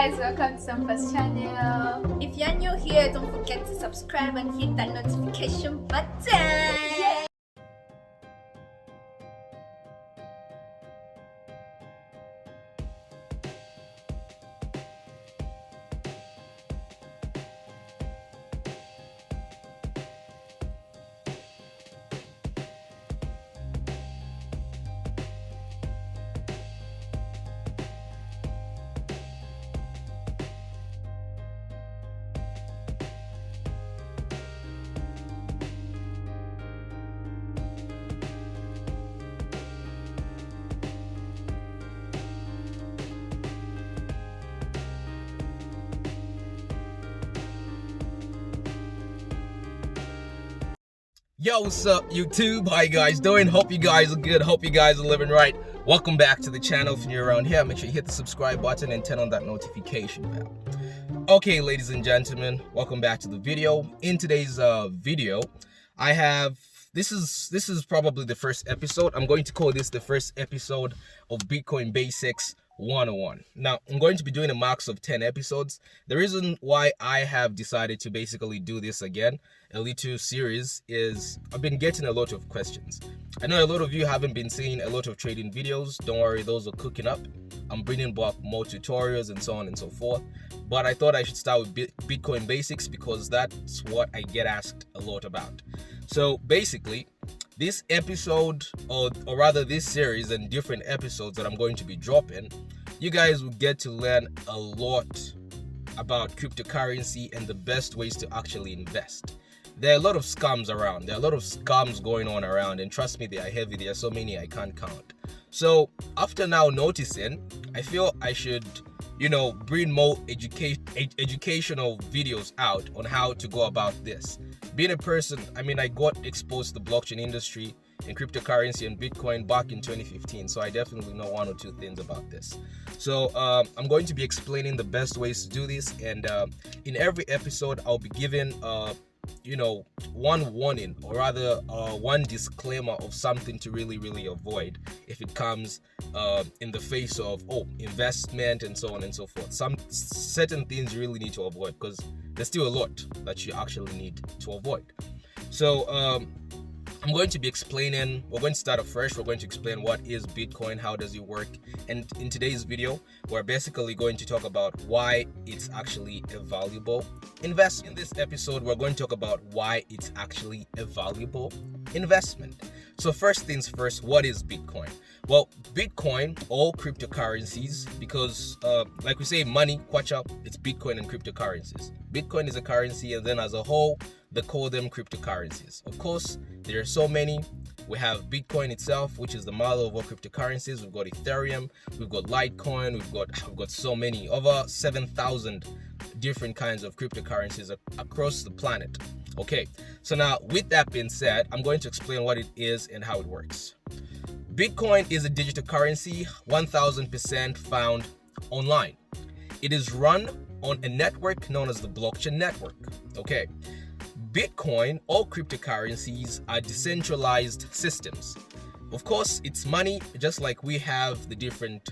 guys, welcome to Sampa's channel. If you're new here, don't forget to subscribe and hit that notification button. Yay! Yo, what's up YouTube? How you guys doing? Hope you guys are good. Hope you guys are living right. Welcome back to the channel. If you're around here, make sure you hit the subscribe button and turn on that notification bell. Okay, ladies and gentlemen, welcome back to the video. In today's video, I have this is probably the first episode. I'm going to call this the first episode of Bitcoin Basics 101. Now, I'm going to be doing a max of 10 episodes. The reason why I have decided to basically do this again, a little series, is I've been getting a lot of questions. I know a lot of you haven't been seeing a lot of trading videos. Don't worry, those are cooking up. I'm bringing back more tutorials and so on and so forth. But I thought I should start with Bitcoin Basics because that's what I get asked a lot about. So basically, this episode, or rather this series and different episodes that I'm going to be dropping, you guys will get to learn a lot about cryptocurrency and the best ways to actually invest. There are a lot of scams around. There are a lot of scams going on around, and trust me, they are heavy. There are so many I can't count. So after now noticing, I feel I should, bring more educational videos out on how to go about this. Being a person, I got exposed to the blockchain industry and cryptocurrency and Bitcoin back in 2015, so I definitely know one or two things about this. So I'm going to be explaining the best ways to do this, and in every episode I'll be giving one warning, or rather one disclaimer of something to really avoid if it comes in the face of investment and so on and so forth. Some certain things you really need to avoid because there's still a lot that you actually need to avoid. So I'm going to be explaining, we're going to start afresh. We're going to explain what is Bitcoin, how does it work, and in today's video we're basically going to talk about why it's actually a valuable investment. In this episode we're going to talk about why it's actually a valuable investment. So first things first, what is Bitcoin? Well, Bitcoin, all cryptocurrencies, because like we say, money, kwacha, it's Bitcoin and cryptocurrencies. Bitcoin is a currency, and then as a whole they call them cryptocurrencies. Of course, there are so many. We have Bitcoin itself, which is the mother of all cryptocurrencies. We've got Ethereum, we've got Litecoin, we've got so many, over 7,000 different kinds of cryptocurrencies across the planet. Okay, so now with that being said, I'm going to explain what it is and how it works. Bitcoin is a digital currency, 1000% found online. It is run on a network known as the blockchain network. Okay, Bitcoin, all cryptocurrencies are decentralized systems. Of course, it's money, just like we have the different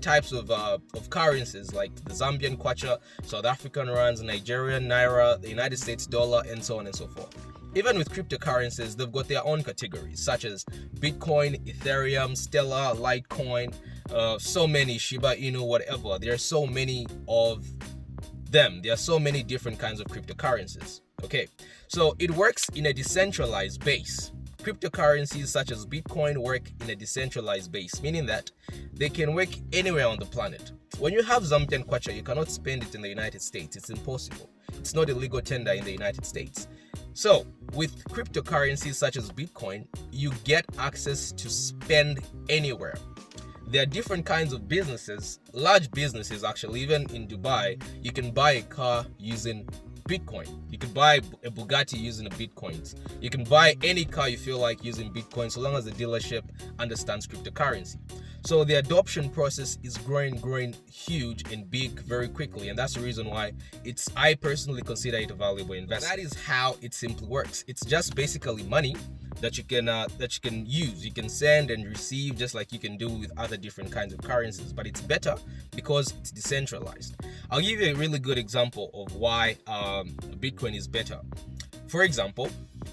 types of currencies, like the Zambian kwacha, South African rands, Nigerian naira, the United States dollar, and so on and so forth. Even with cryptocurrencies, they've got their own categories, such as Bitcoin, Ethereum, Stellar, Litecoin, so many, Shiba Inu, whatever. There are so many of them. There are so many different kinds of cryptocurrencies. Okay, so it works in a decentralized base. Cryptocurrencies such as Bitcoin work in a decentralized base, meaning that they can work anywhere on the planet. When you have Zambian kwacha, you cannot spend it in the United States. It's impossible. It's not a legal tender in the United States. So with cryptocurrencies such as Bitcoin, you get access to spend anywhere. There are different kinds of businesses, large businesses actually. Even in Dubai, you can buy a car using Bitcoin. You can buy a Bugatti using Bitcoins. You can buy any car you feel like using Bitcoin, so long as the dealership understands cryptocurrency. So the adoption process is growing huge and big very quickly, and that's the reason why I personally consider it a valuable investment. That is how it simply works. It's just basically money that you can use. You can send and receive just like you can do with other different kinds of currencies, but it's better because it's decentralized. I'll give you a really good example of why Bitcoin is better. For example,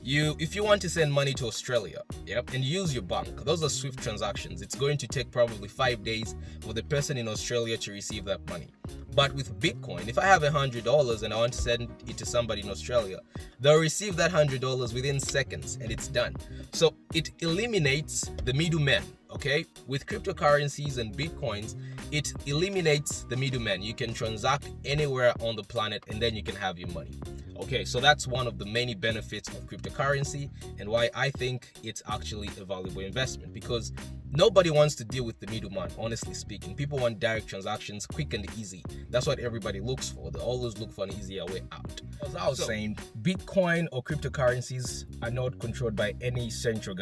if you want to send money to Australia, and you use your bank, those are swift transactions. It's going to take probably 5 days for the person in Australia to receive that money. But with Bitcoin, if I have $100 and I want to send it to somebody in Australia, they'll receive that $100 within seconds and it's done. So it eliminates the middlemen. Okay, with cryptocurrencies and Bitcoins, it eliminates the middleman. You can transact anywhere on the planet and then you can have your money. Okay, so that's one of the many benefits of cryptocurrency and why I think it's actually a valuable investment, because nobody wants to deal with the middleman, honestly speaking. People want direct transactions, quick and easy. That's what everybody looks for. They always look for an easier way out. As I was saying, Bitcoin or cryptocurrencies are not controlled by any central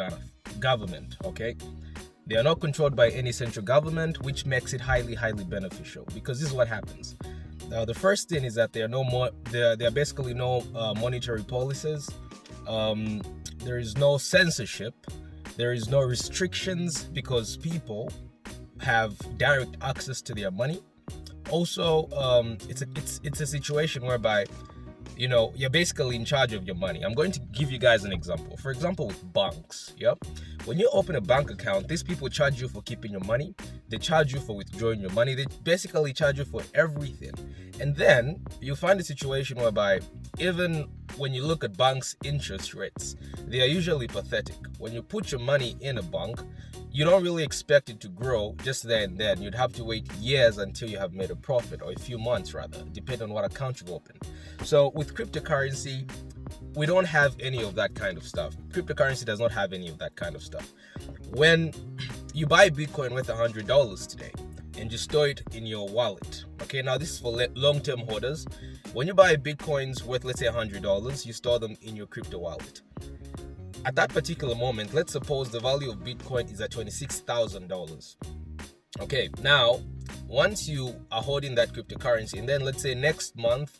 government, okay? They are not controlled by any central government, which makes it highly beneficial, because this is what happens. The first thing is that there are basically no monetary policies. There is no censorship. There is no restrictions because people have direct access to their money. Also, it's a situation whereby you're basically in charge of your money. I'm going to give you guys an example. For example, with banks, when you open a bank account, these people charge you for keeping your money. They charge you for withdrawing your money. They basically charge you for everything. And then you find a situation whereby even when you look at banks' interest rates, they are usually pathetic. When you put your money in a bank, you don't really expect it to grow just there and then. You'd have to wait years until you have made a profit, or a few months rather, depending on what account you've opened. So with cryptocurrency, we don't have any of that kind of stuff. Cryptocurrency does not have any of that kind of stuff. When you buy Bitcoin worth $100 today and you store it in your wallet, okay, now this is for long-term holders. When you buy Bitcoins worth, let's say $100, you store them in your crypto wallet. At that particular moment, let's suppose the value of Bitcoin is at $26,000. Okay, now once you are holding that cryptocurrency, and then let's say next month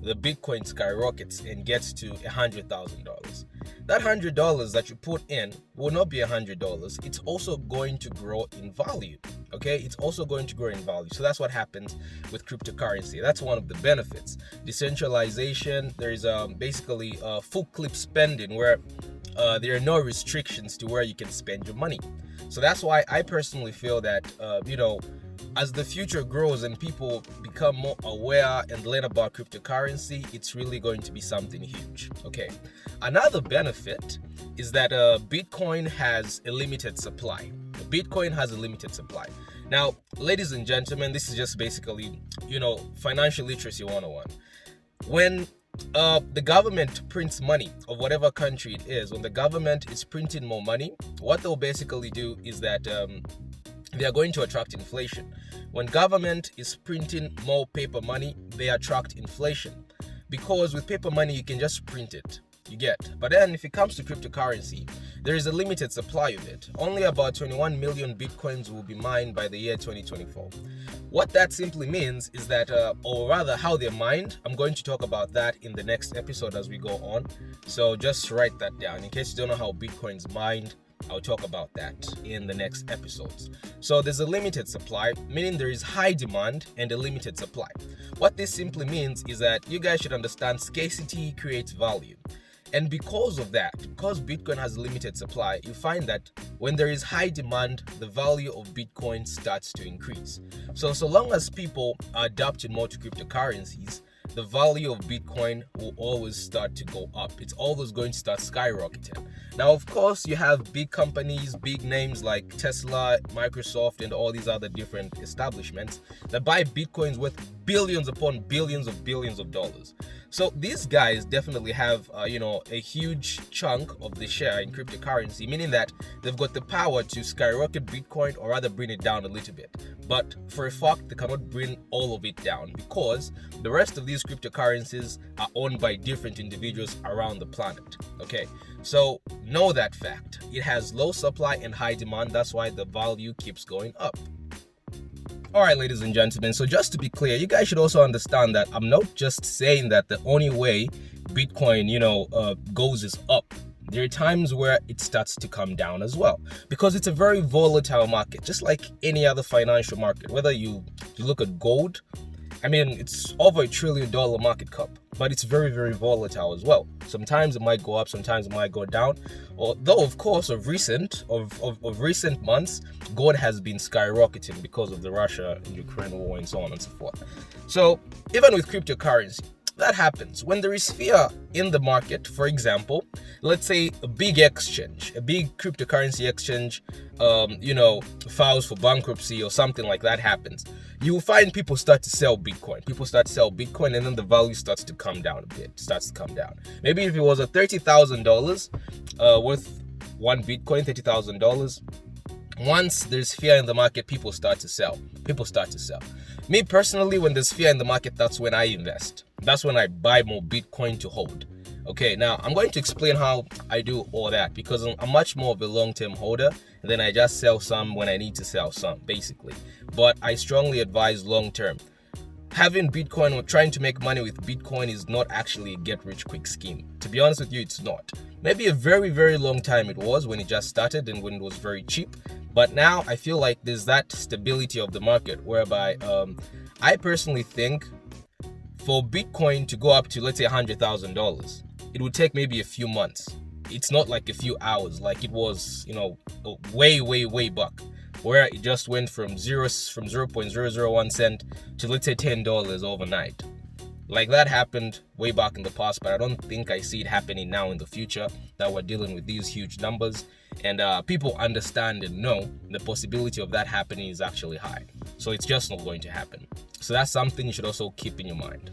the Bitcoin skyrockets and gets to $100,000. That $100 that you put in will not be $100. It's also going to grow in value. Okay, it's also going to grow in value. So that's what happens with cryptocurrency. That's one of the benefits. Decentralization. There is basically full clip spending where there are no restrictions to where you can spend your money. So that's why I personally feel that as the future grows and people become more aware and learn about cryptocurrency, it's really going to be something huge. Okay, another benefit is that Bitcoin has a limited supply. Bitcoin has a limited supply. Now, ladies and gentlemen, this is just basically, financial literacy 101. When the government prints money of whatever country it is, when the government is printing more money, what they'll basically do is that they are going to attract inflation. When government is printing more paper money, they attract inflation, because with paper money you can just print it, you get. But then if it comes to cryptocurrency, there is a limited supply of it. Only about 21 million Bitcoins will be mined by the year 2024. What that simply means is that, or rather how they're mined, I'm going to talk about that in the next episode as we go on. So just write that down. In case you don't know how Bitcoin's mined, I'll talk about that in the next episodes. So there's a limited supply, meaning there is high demand and a limited supply. What this simply means is that you guys should understand scarcity creates value. And because of that, because Bitcoin has a limited supply, you find that when there is high demand, the value of Bitcoin starts to increase. So long as people are adapting more to cryptocurrencies, the value of Bitcoin will always start to go up. It's always going to start skyrocketing. Now, of course, you have big companies, big names like Tesla, Microsoft, and all these other different establishments that buy Bitcoins worth billions upon billions of dollars. So these guys definitely have, a huge chunk of the share in cryptocurrency, meaning that they've got the power to skyrocket Bitcoin or rather bring it down a little bit. But for a fact, they cannot bring all of it down because the rest of these cryptocurrencies are owned by different individuals around the planet. Okay, so know that fact. It has low supply and high demand. That's why the value keeps going up. All right, ladies and gentlemen, so just to be clear, you guys should also understand that I'm not just saying that the only way Bitcoin, goes is up. there are times where it starts to come down as well, because it's a very volatile market, just like any other financial market. Whether you look at gold, I mean, it's over $1 trillion market cap, but it's very, very volatile as well. Sometimes it might go up, sometimes it might go down. Although, of course, of recent months, gold has been skyrocketing because of the Russia and Ukraine war and so on and so forth. So even with cryptocurrency, that happens when there is fear in the market. For example, let's say a big exchange, a big cryptocurrency exchange, files for bankruptcy or something like that happens. You will find people start to sell Bitcoin. And then the value starts to come down a bit. Maybe if it was a $30,000 worth one Bitcoin, $30,000. Once there's fear in the market, people start to sell. Me personally, when there's fear in the market, that's when I invest. That's when I buy more Bitcoin to hold. Okay, now I'm going to explain how I do all that, because I'm much more of a long-term holder, and then I just sell some when I need to sell some, basically. But I strongly advise long-term. Having Bitcoin or trying to make money with Bitcoin is not actually a get-rich-quick scheme. To be honest with you, it's not. Maybe a very, very long time it was when it just started and when it was very cheap. But now I feel like there's that stability of the market whereby I personally think for Bitcoin to go up to, let's say, $100,000, it would take maybe a few months. It's not like a few hours like it was, way back, where it just went from 0.001 cent to, let's say, $10 overnight. Like that happened way back in the past, but I don't think I see it happening now in the future, that we're dealing with these huge numbers. And people understand and know the possibility of that happening is actually high. So it's just not going to happen. So that's something you should also keep in your mind.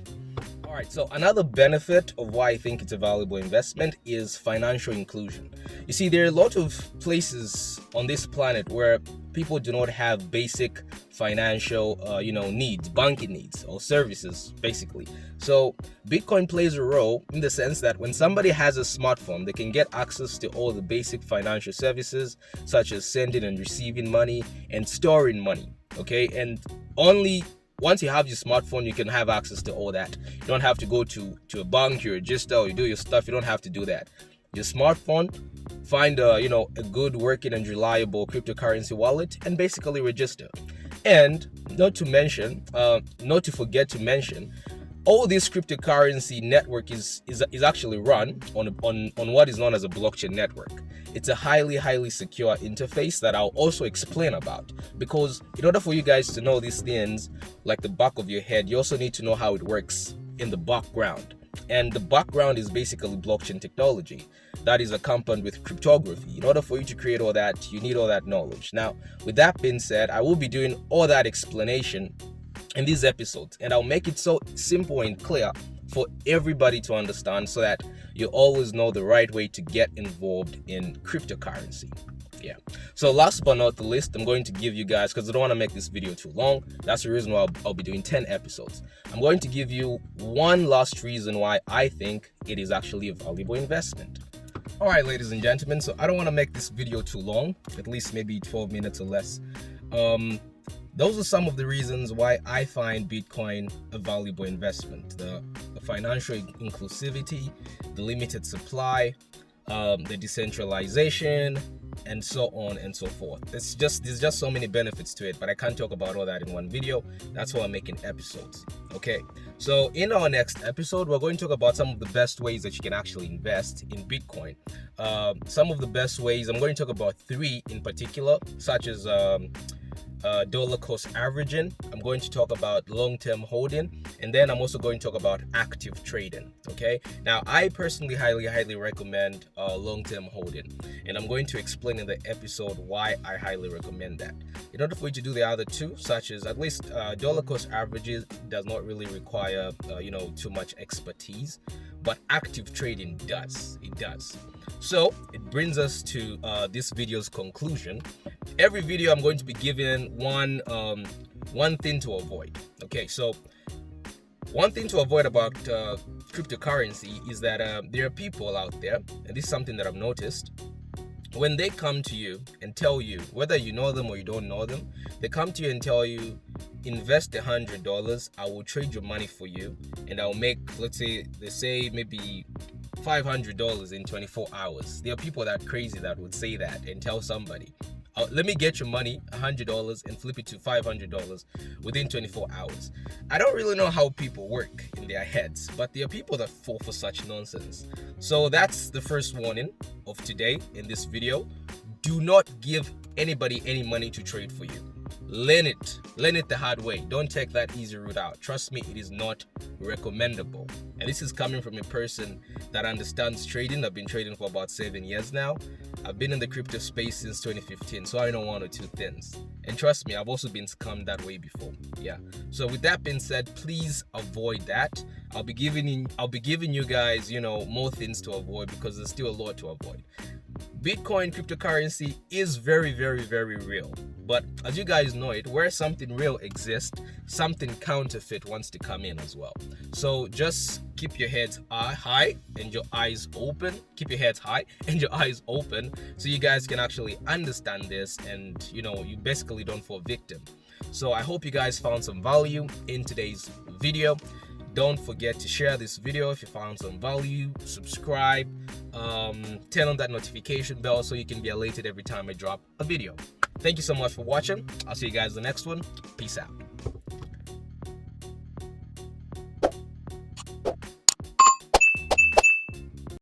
All right, so another benefit of why I think it's a valuable investment is financial inclusion. You see, there are a lot of places on this planet where people do not have basic financial, needs, banking needs or services, basically. So Bitcoin plays a role in the sense that when somebody has a smartphone, they can get access to all the basic financial services, such as sending and receiving money and storing money. Okay, and only once you have your smartphone, you can have access to all that. You don't have to go to a bank, you register, or you do your stuff. You don't have to do that. Your smartphone, find a good working and reliable cryptocurrency wallet and basically register. And not to forget to mention, all this cryptocurrency network is actually run on what is known as a blockchain network. It's a highly secure interface that I'll also explain about, because in order for you guys to know these things like the back of your head, you also need to know how it works in the background. And the background is basically blockchain technology that is accompanied with cryptography. In order for you to create all that, you need all that knowledge. Now, with that being said, I will be doing all that explanation in these episodes, and I'll make it so simple and clear for everybody to understand, so that you always know the right way to get involved in cryptocurrency. Yeah. So last but not the least, I'm going to give you guys, because I don't want to make this video too long, that's the reason why I'll be doing 10 episodes. I'm going to give you one last reason why I think it is actually a valuable investment. All right, ladies and gentlemen, so I don't want to make this video too long, at least maybe 12 minutes or less. Those are some of the reasons why I find Bitcoin a valuable investment. The financial inclusivity, the limited supply, the decentralization, and so on and so forth. There's just so many benefits to it, but I can't talk about all that in one video. That's why I'm making episodes. Okay, so in our next episode, we're going to talk about some of the best ways that you can actually invest in Bitcoin. Some of the best ways, I'm going to talk about 3 in particular, such as dollar cost averaging. I'm going to talk about long-term holding, and then I'm also going to talk about active trading. Okay, now I personally highly recommend long-term holding, and I'm going to explain in the episode why I highly recommend that. In order for you to do the other 2, such as at least dollar cost averages, does not really require too much expertise, but active trading does. It does. So it brings us to this video's conclusion. Every video I'm going to be giving one thing to avoid. Okay, so one thing to avoid about cryptocurrency is that there are people out there, and this is something that I've noticed. When they come to you and tell you, whether you know them or you don't know them, they come to you and tell you, invest $100, I will trade your money for you, and I'll make, let's say, they say maybe $500 in 24 hours. There are people that are crazy that would say that and tell somebody, let me get your money, $100, and flip it to $500 within 24 hours. I don't really know how people work in their heads, but there are people that fall for such nonsense. So that's the first warning of today in this video. Do not give anybody any money to trade for you. Learn it the hard way. Don't take that easy route out. Trust me, it is not recommendable. And this is coming from a person that understands trading. I've been trading for about 7 years now. I've been in the crypto space since 2015, so I know one or two things. And trust me, I've also been scammed that way before. Yeah. So with that being said, please avoid that. I'll be giving you guys, more things to avoid, because there's still a lot to avoid. Bitcoin cryptocurrency is very, very, very real. But as you guys know it, where something real exists, something counterfeit wants to come in as well. So just keep your heads high and your eyes open. Keep your heads high and your eyes open so you guys can actually understand this, and you basically don't fall victim. So I hope you guys found some value in today's video. Don't forget to share this video if you found some value. Subscribe, turn on that notification bell so you can be alerted every time I drop a video. Thank you so much for watching. I'll see you guys in the next one. Peace out.